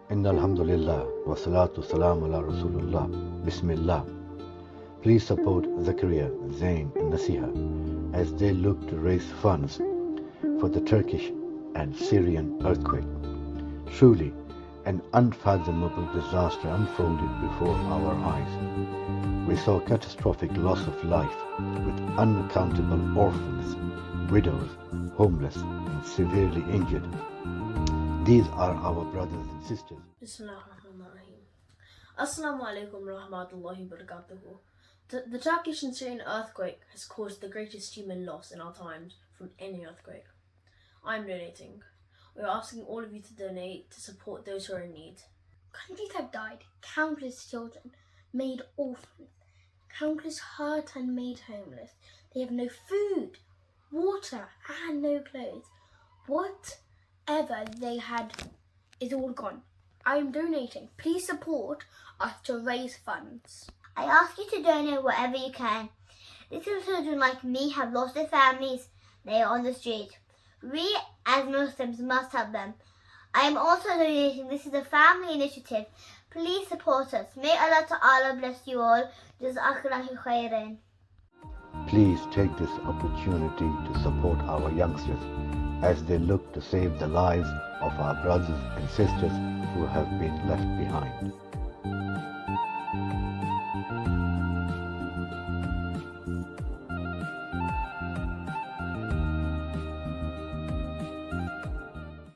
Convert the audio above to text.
Inna alhamdulillah wa salatu salam ala Rasulullah. Bismillah. Please support Zakaria, Zain and Nasiha as they look to raise funds for the Turkish and Syrian earthquake. Truly, an unfathomable disaster unfolded before our eyes. We saw catastrophic loss of life with uncountable orphans, widows, homeless and severely injured. These are our brothers and sisters. Bismillahirrahmanirrahim. Assalamu alaikum rahmatullahi barakatuhu. The Turkish and Syrian earthquake has caused the greatest human loss in our times from any earthquake. I'm donating. We're asking all of you to donate to support those who are in need. Countries have died, countless children made orphans, countless hurt and made homeless. They have no food, water and no clothes. Whatever they had is all gone. I am donating. Please support us to raise funds. I ask you to donate whatever you can. Little children like me have lost their families. They are on the street. We as Muslims must help them. I am also donating. This is a family initiative. Please support us. May Allah Ta'ala bless you all. Jazakallahu khairan. Please take this opportunity to support our youngsters as they look to save the lives of our brothers and sisters who have been left behind.